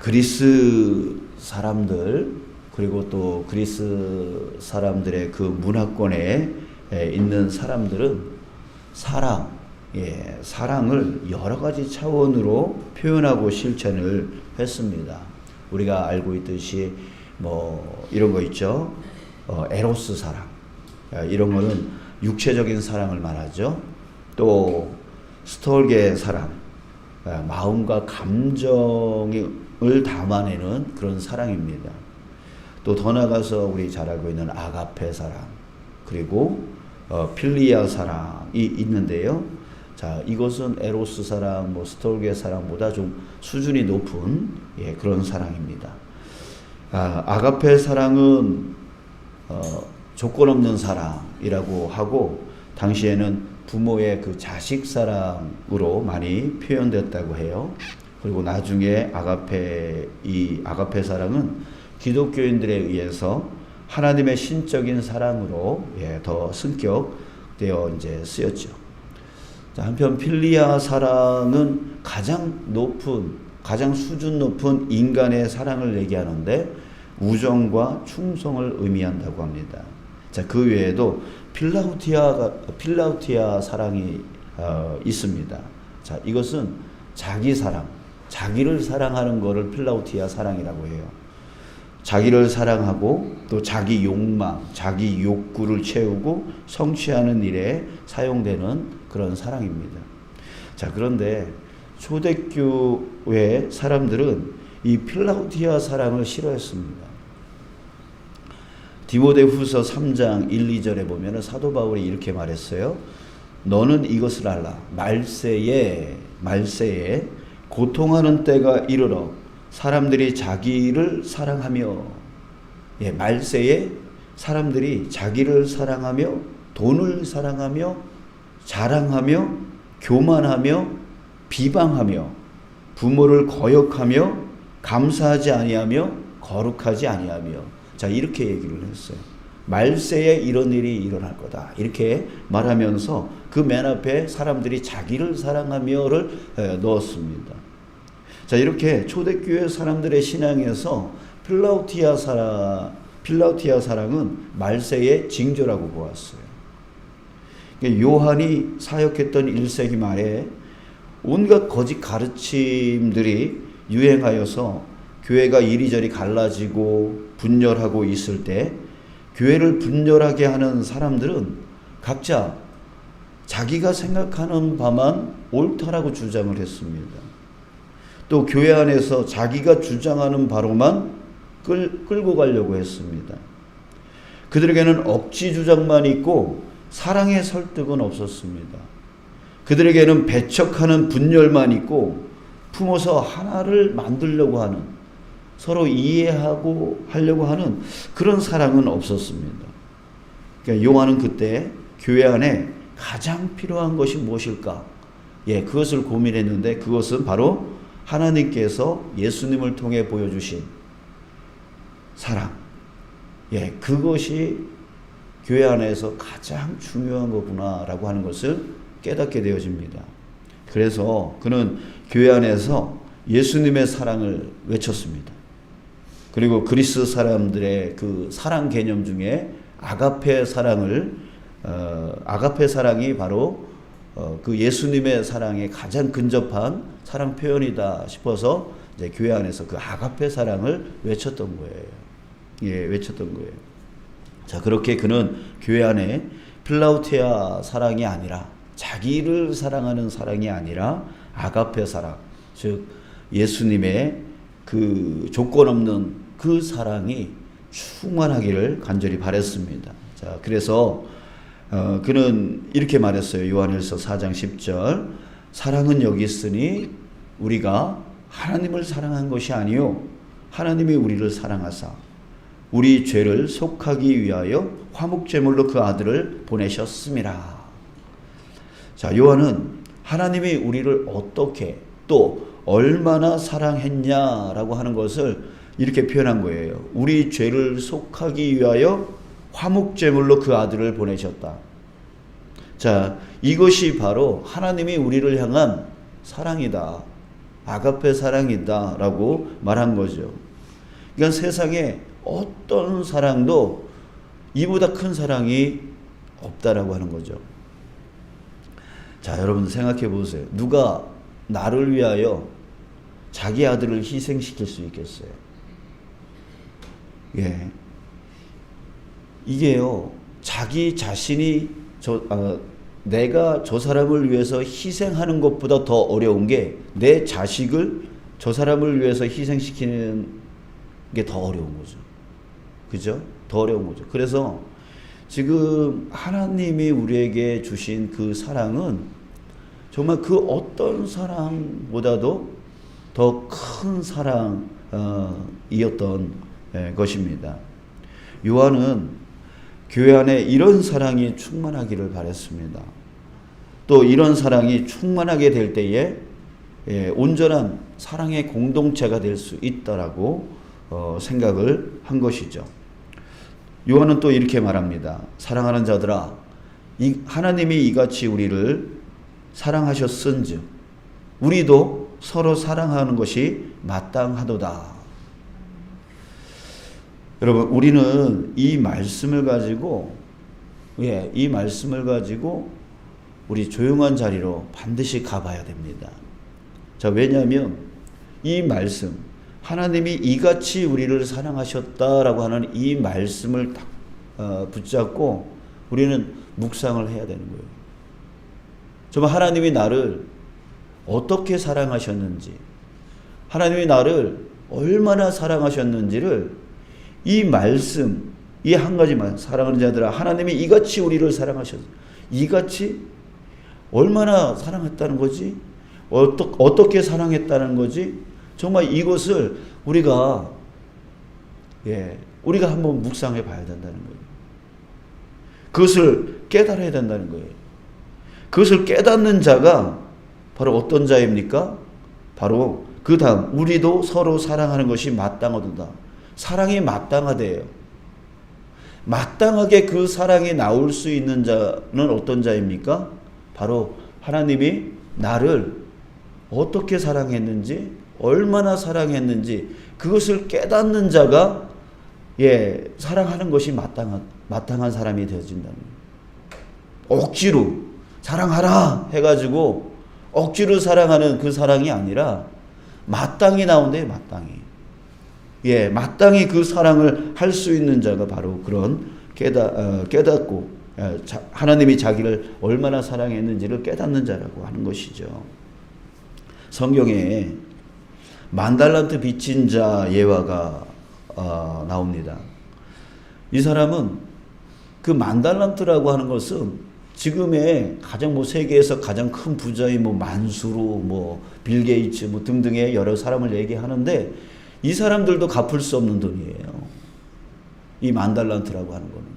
그리스 사람들 그리고 또 그리스 사람들의 그 문화권에 있는 사람들은 사랑을 여러 가지 차원으로 표현하고 실천을 했습니다. 우리가 알고 있듯이 뭐 이런 거 있죠. 에로스 사랑. 이런 거는 육체적인 사랑을 말하죠. 또 스톨게 사랑. 마음과 감정을 담아내는 그런 사랑입니다. 또 더 나가서 우리 잘 알고 있는 아가페 사랑, 그리고 필리아 사랑이 있는데요. 자, 이것은 에로스 사랑, 뭐 스톨게 사랑보다 좀 수준이 높은 그런 사랑입니다. 아가페 사랑은 조건 없는 사랑이라고 하고, 당시에는 부모의 그 자식 사랑으로 많이 표현됐다고 해요. 그리고 나중에 아가페 사랑은 기독교인들에 의해서 하나님의 신적인 사랑으로 더 승격되어 이제 쓰였죠. 자, 한편 필리아 사랑은 가장 수준 높은 인간의 사랑을 얘기하는데 우정과 충성을 의미한다고 합니다. 자, 그 외에도 필라우티아 사랑이 있습니다. 자, 이것은 자기 사랑, 자기를 사랑하는 것을 필라우티아 사랑이라고 해요. 자기를 사랑하고 또 자기 욕망, 자기 욕구를 채우고 성취하는 일에 사용되는 그런 사랑입니다. 자, 그런데 초대교회 사람들은 이 필라우티아 사랑을 싫어했습니다. 디모데후서 3장 1, 2절에 보면 사도 바울이 이렇게 말했어요. 너는 이것을 알라. 말세에 고통하는 때가 이르러 사람들이 자기를 사랑하며, 말세에 사람들이 자기를 사랑하며 돈을 사랑하며 자랑하며 교만하며 비방하며 부모를 거역하며 감사하지 아니하며 거룩하지 아니하며. 자, 이렇게 얘기를 했어요. 말세에 이런 일이 일어날 거다, 이렇게 말하면서 그 맨 앞에 사람들이 자기를 사랑하며를 넣었습니다. 자, 이렇게 초대교회 사람들의 신앙에서 필라우티아 사랑은 말세의 징조라고 보았어요. 요한이 사역했던 1세기 말에 온갖 거짓 가르침들이 유행하여서 교회가 이리저리 갈라지고 분열하고 있을 때 교회를 분열하게 하는 사람들은 각자 자기가 생각하는 바만 옳다라고 주장을 했습니다. 또 교회 안에서 자기가 주장하는 바로만 끌고 가려고 했습니다. 그들에게는 억지 주장만 있고 사랑의 설득은 없었습니다. 그들에게는 배척하는 분열만 있고 품어서 하나를 만들려고 하는, 서로 이해하고 하려고 하는 그런 사랑은 없었습니다. 그러니까 요한은 그때 교회 안에 가장 필요한 것이 무엇일까? 그것을 고민했는데 그것은 바로 하나님께서 예수님을 통해 보여주신 사랑. 그것이 교회 안에서 가장 중요한 거구나라고 하는 것을 깨닫게 되어집니다. 그래서 그는 교회 안에서 예수님의 사랑을 외쳤습니다. 그리고 그리스 사람들의 그 사랑 개념 중에 아가페 사랑이 바로 그 예수님의 사랑에 가장 근접한 사랑 표현이다 싶어서 이제 교회 안에서 그 아가페 사랑을 외쳤던 거예요. 외쳤던 거예요. 자, 그렇게 그는 교회 안에 필라우티아 사랑이 아니라, 자기를 사랑하는 사랑이 아니라 아가페 사랑, 즉 예수님의 그 조건 없는 그 사랑이 충만하기를 간절히 바랬습니다. 자, 그래서 그는 이렇게 말했어요. 요한일서 4장 10절. 사랑은 여기 있으니 우리가 하나님을 사랑한 것이 아니요 하나님이 우리를 사랑하사 우리 죄를 속하기 위하여 화목제물로 그 아들을 보내셨음이라. 자, 요한은 하나님이 우리를 어떻게 또 얼마나 사랑했냐라고 하는 것을 이렇게 표현한 거예요. 우리 죄를 속하기 위하여 화목제물로 그 아들을 보내셨다. 자, 이것이 바로 하나님이 우리를 향한 사랑이다. 아가페 사랑이다라고 말한 거죠. 그러니까 세상에 어떤 사랑도 이보다 큰 사랑이 없다라고 하는 거죠. 자, 여러분 생각해 보세요. 누가 나를 위하여 자기 아들을 희생시킬 수 있겠어요? 예. 이게요, 자기 자신이 내가 저 사람을 위해서 희생하는 것보다 더 어려운 게 내 자식을 저 사람을 위해서 희생시키는 게 더 어려운 거죠. 그죠? 더 어려운 거죠. 그래서 지금 하나님이 우리에게 주신 그 사랑은 정말 그 어떤 사랑보다도 더 큰 사랑이었던 것입니다. 요한은 교회 안에 이런 사랑이 충만하기를 바랬습니다. 또 이런 사랑이 충만하게 될 때에 온전한 사랑의 공동체가 될 수 있다라고 생각을 한 것이죠. 요한은 또 이렇게 말합니다. 사랑하는 자들아, 하나님이 이같이 우리를 사랑하셨은즉 우리도 서로 사랑하는 것이 마땅하도다. 여러분, 우리는 이 말씀을 가지고 우리 조용한 자리로 반드시 가봐야 됩니다. 자, 왜냐하면 이 말씀, 하나님이 이같이 우리를 사랑하셨다라고 하는 이 말씀을 딱 붙잡고 우리는 묵상을 해야 되는 거예요. 정말 하나님이 나를 어떻게 사랑하셨는지, 하나님이 나를 얼마나 사랑하셨는지를 이 말씀, 이 한 가지만, 사랑하는 자들아, 하나님이 이같이 우리를 사랑하셨어. 이같이 얼마나 사랑했다는 거지? 어떻게 사랑했다는 거지? 정말 이것을 우리가 한번 묵상해 봐야 된다는 거예요. 그것을 깨달아야 된다는 거예요. 그것을 깨닫는 자가 바로 어떤 자입니까? 바로 그 다음, 우리도 서로 사랑하는 것이 마땅하도다. 사랑이 마땅하대요. 마땅하게 그 사랑이 나올 수 있는 자는 어떤 자입니까? 바로 하나님이 나를 어떻게 사랑했는지, 얼마나 사랑했는지 그것을 깨닫는 자가 사랑하는 것이 마땅한 사람이 되어진다는 거예요. 억지로 사랑하라 해가지고 억지로 사랑하는 그 사랑이 아니라 마땅히 나온대요. 마땅히 그 사랑을 할 수 있는 자가 바로 그런 깨닫고 하나님이 자기를 얼마나 사랑했는지를 깨닫는 자라고 하는 것이죠. 성경에 10,000달란트 빚진 자 예화가 나옵니다. 이 사람은 그 10,000달란트라고 하는 것은 지금의 가장 세계에서 가장 큰 부자인 만수르, 빌 게이츠 등등의 여러 사람을 얘기하는데 이 사람들도 갚을 수 없는 돈이에요. 이 10,000달란트라고 하는 거는.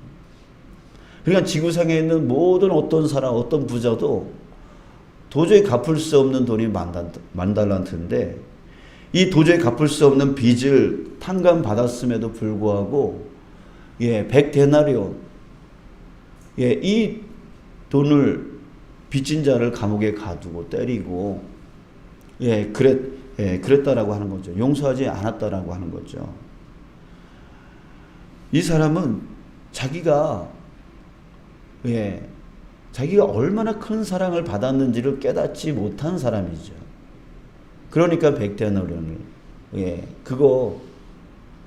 그러니까 지구상에 있는 모든 어떤 사람, 어떤 부자도 도저히 갚을 수 없는 돈이 10,000달란트인데 이 도저히 갚을 수 없는 빚을 탕감받았음에도 불구하고 100데나리온 이 돈을 빚진 자를 감옥에 가두고 때리고 그랬다라고 하는 거죠. 용서하지 않았다라고 하는 거죠. 이 사람은 자기가 얼마나 큰 사랑을 받았는지를 깨닫지 못한 사람이죠. 그러니까 100데나리온을 그거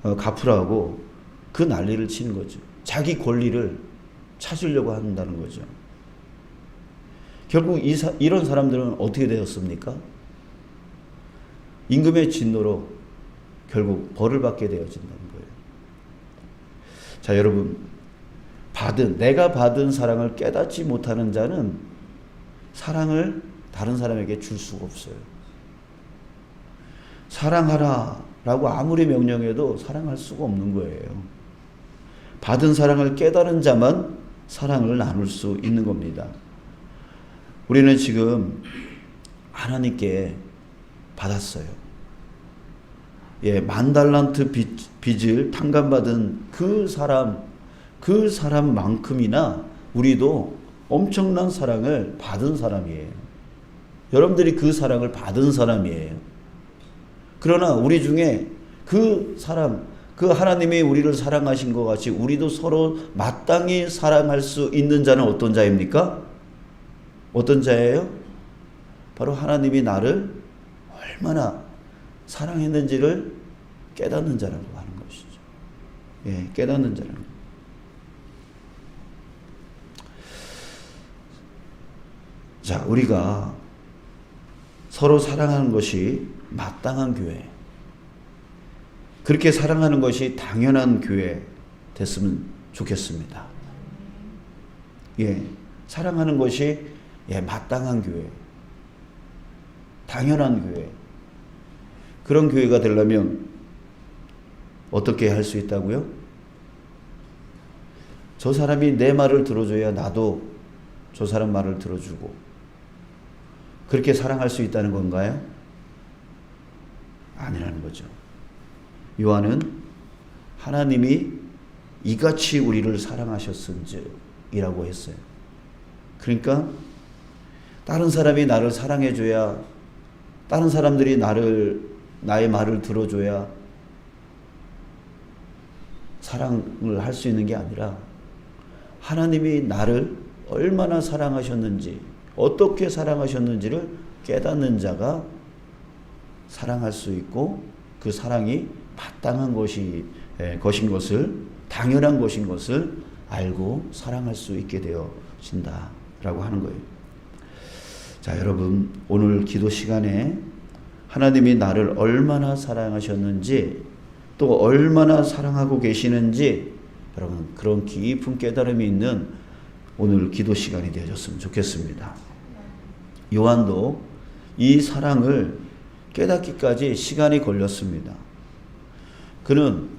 갚으라고 그 난리를 치는 거죠. 자기 권리를 찾으려고 한다는 거죠. 결국 이런 사람들은 어떻게 되었습니까? 임금의 진노로 결국 벌을 받게 되어진다는 거예요. 자, 여러분, 내가 받은 사랑을 깨닫지 못하는 자는 사랑을 다른 사람에게 줄 수가 없어요. 사랑하라 라고 아무리 명령해도 사랑할 수가 없는 거예요. 받은 사랑을 깨달은 자만 사랑을 나눌 수 있는 겁니다. 우리는 지금 하나님께 받았어요. 10,000달란트 빚을 탕감받은 그 사람만큼이나 우리도 엄청난 사랑을 받은 사람이에요. 여러분들이 그 사랑을 받은 사람이에요. 그러나 우리 중에 그 사랑, 그 하나님이 우리를 사랑하신 것 같이 우리도 서로 마땅히 사랑할 수 있는 자는 어떤 자입니까? 어떤 자예요? 바로 하나님이 나를 얼마나 사랑했는지를 깨닫는 자라고 하는 것이죠. 예, 깨닫는 자라는 것. 자, 우리가 서로 사랑하는 것이 마땅한 교회, 그렇게 사랑하는 것이 당연한 교회 됐으면 좋겠습니다. 예, 사랑하는 것이 마땅한 교회, 당연한 교회, 그런 교회가 되려면 어떻게 할 수 있다고요? 저 사람이 내 말을 들어줘야 나도 저 사람 말을 들어주고, 그렇게 사랑할 수 있다는 건가요? 아니라는 거죠. 요한은 하나님이 이같이 우리를 사랑하셨은지이라고 했어요. 그러니까 다른 사람이 나를 사랑해줘야, 다른 사람들이 나의 말을 들어줘야 사랑을 할 수 있는 게 아니라 하나님이 나를 얼마나 사랑하셨는지, 어떻게 사랑하셨는지를 깨닫는 자가 사랑할 수 있고, 그 사랑이 마땅한 것인 것을, 당연한 것인 것을 알고 사랑할 수 있게 되어진다라고 하는 거예요. 자, 여러분, 오늘 기도 시간에 하나님이 나를 얼마나 사랑하셨는지, 또 얼마나 사랑하고 계시는지, 여러분, 그런 깊은 깨달음이 있는 오늘 기도 시간이 되어졌으면 좋겠습니다. 요한도 이 사랑을 깨닫기까지 시간이 걸렸습니다. 그는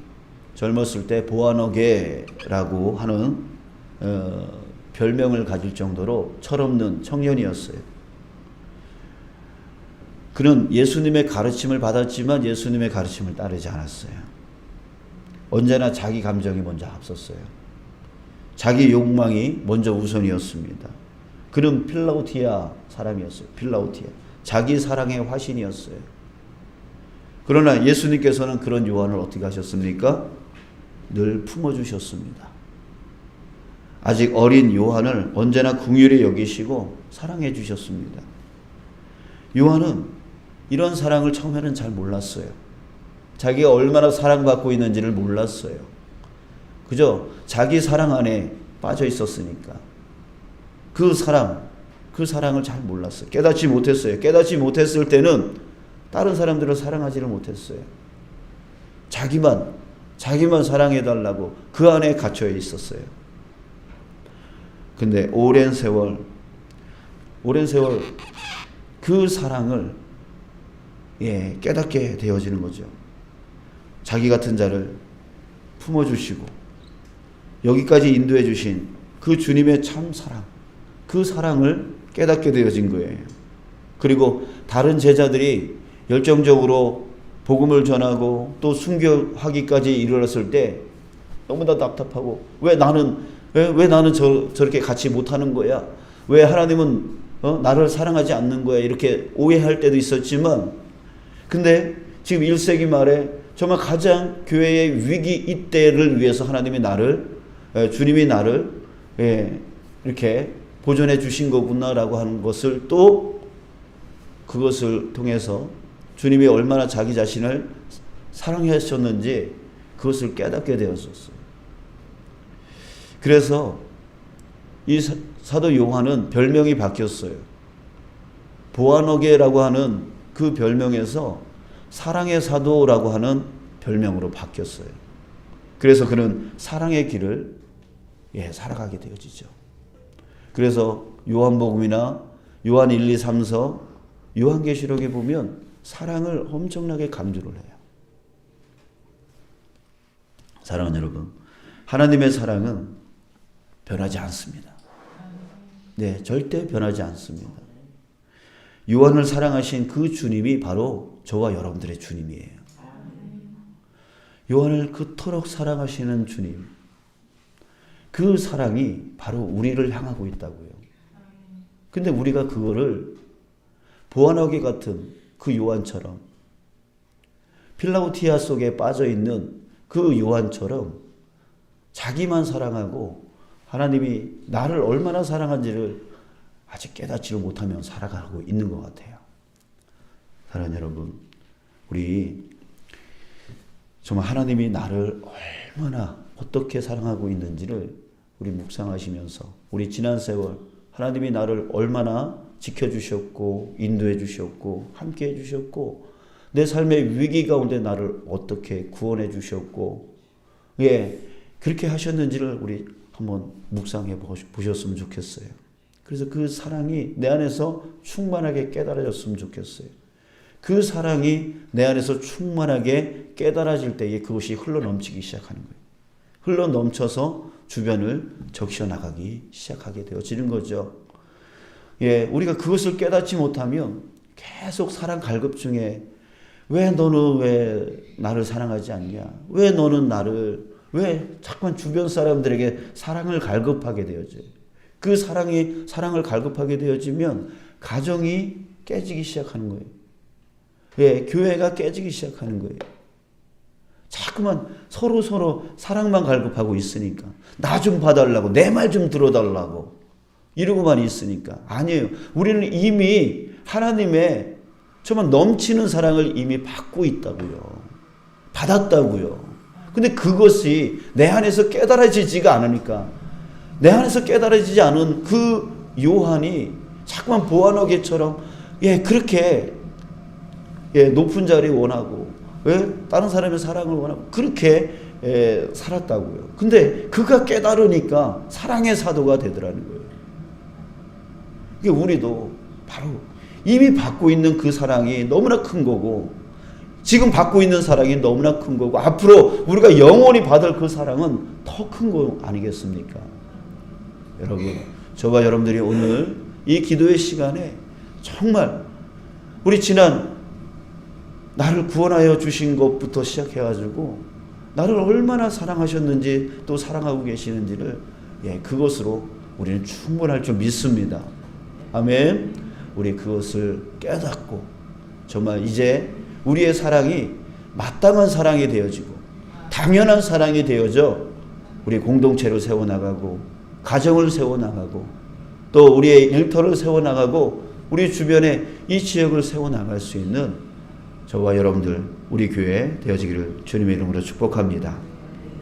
젊었을 때 보아너게라고 하는 별명을 가질 정도로 철없는 청년이었어요. 그는 예수님의 가르침을 받았지만 예수님의 가르침을 따르지 않았어요. 언제나 자기 감정이 먼저 앞섰어요. 자기 욕망이 먼저 우선이었습니다. 그는 필라우티아 사람이었어요. 필라우티아. 자기 사랑의 화신이었어요. 그러나 예수님께서는 그런 요한을 어떻게 하셨습니까? 늘 품어주셨습니다. 아직 어린 요한을 언제나 긍휼히 여기시고 사랑해 주셨습니다. 요한은 이런 사랑을 처음에는 잘 몰랐어요. 자기가 얼마나 사랑받고 있는지를 몰랐어요. 그저 자기 사랑 안에 빠져 있었으니까 그 사랑을 잘 몰랐어요. 깨닫지 못했어요. 깨닫지 못했을 때는 다른 사람들을 사랑하지를 못했어요. 자기만 사랑해달라고 그 안에 갇혀 있었어요. 근데 오랜 세월 그 사랑을 깨닫게 되어지는 거죠. 자기 같은 자를 품어주시고 여기까지 인도해 주신 그 주님의 참 사랑, 그 사랑을 깨닫게 되어진 거예요. 그리고 다른 제자들이 열정적으로 복음을 전하고 또 순교하기까지 이르렀을 때 너무나 답답하고 왜 나는 저렇게 같이 못하는 거야? 왜 하나님은 나를 사랑하지 않는 거야? 이렇게 오해할 때도 있었지만, 근데 지금 1세기 말에 정말 가장 교회의 위기 이때를 위해서 주님이 나를 이렇게 보존해 주신 거구나라고 하는 것을, 또 그것을 통해서 주님이 얼마나 자기 자신을 사랑하셨는지 그것을 깨닫게 되었었어요. 그래서 이 사도 요한은 별명이 바뀌었어요. 보아너게라고 하는 그 별명에서 사랑의 사도라고 하는 별명으로 바뀌었어요. 그래서 그는 사랑의 길을 살아가게 되어지죠. 그래서 요한복음이나 요한 1, 2, 3서, 요한계시록에 보면 사랑을 엄청나게 강조를 해요. 사랑하는 여러분, 하나님의 사랑은 변하지 않습니다. 절대 변하지 않습니다. 요한을 사랑하신 그 주님이 바로 저와 여러분들의 주님이에요. 요한을 그토록 사랑하시는 주님, 그 사랑이 바로 우리를 향하고 있다고요. 근데 우리가 그거를 보아너게 같은 그 요한처럼 필라우티아 속에 빠져 있는 그 요한처럼 자기만 사랑하고 하나님이 나를 얼마나 사랑한지를 아직 깨닫지를 못하며 살아가고 있는 것 같아요. 사랑하는 여러분, 우리 정말 하나님이 나를 얼마나 어떻게 사랑하고 있는지를 우리 묵상하시면서 우리 지난 세월 하나님이 나를 얼마나 지켜주셨고 인도해 주셨고 함께해 주셨고 내 삶의 위기 가운데 나를 어떻게 구원해 주셨고 그렇게 하셨는지를 우리 한번 묵상해 보셨으면 좋겠어요. 그래서 그 사랑이 내 안에서 충만하게 깨달아졌으면 좋겠어요. 그 사랑이 내 안에서 충만하게 깨달아질 때에 그것이 흘러넘치기 시작하는 거예요. 흘러넘쳐서 주변을 적셔나가기 시작하게 되어지는 거죠. 우리가 그것을 깨닫지 못하면 계속 사랑 갈급 중에 왜 너는 왜 나를 사랑하지 않냐? 왜 너는 왜 자꾸만 주변 사람들에게 사랑을 갈급하게 되어져요? 그 사랑을 갈급하게 되어지면 가정이 깨지기 시작하는 거예요. 교회가 깨지기 시작하는 거예요. 자꾸만 서로 사랑만 갈급하고 있으니까 나 좀 봐달라고 내 말 좀 들어달라고 이러고만 있으니까 아니에요. 우리는 이미 하나님의 정말 넘치는 사랑을 이미 받고 있다고요. 받았다고요. 근데 그것이 내 안에서 깨달아지지가 않으니까 내 안에서 깨달아지지 않은 그 요한이 자꾸만 보아너게처럼 그렇게 높은 자리 원하고 다른 사람의 사랑을 원하고 그렇게 살았다고요. 근데 그가 깨달으니까 사랑의 사도가 되더라는 거예요. 이게 우리도 바로 이미 받고 있는 그 사랑이 너무나 큰 거고 지금 받고 있는 사랑이 너무나 큰 거고 앞으로 우리가 영원히 받을 그 사랑은 더 큰 거 아니겠습니까? 여러분, 저와 여러분들이 오늘 이 기도의 시간에 정말 우리 지난 나를 구원하여 주신 것부터 시작해가지고 나를 얼마나 사랑하셨는지 또 사랑하고 계시는지를 그것으로 우리는 충분할 줄 믿습니다. 아멘. 우리 그것을 깨닫고 정말 이제 우리의 사랑이 마땅한 사랑이 되어지고 당연한 사랑이 되어져 우리 공동체를 세워나가고 가정을 세워나가고 또 우리의 일터를 세워나가고 우리 주변에 이 지역을 세워나갈 수 있는 저와 여러분들 우리 교회 되어지기를 주님의 이름으로 축복합니다.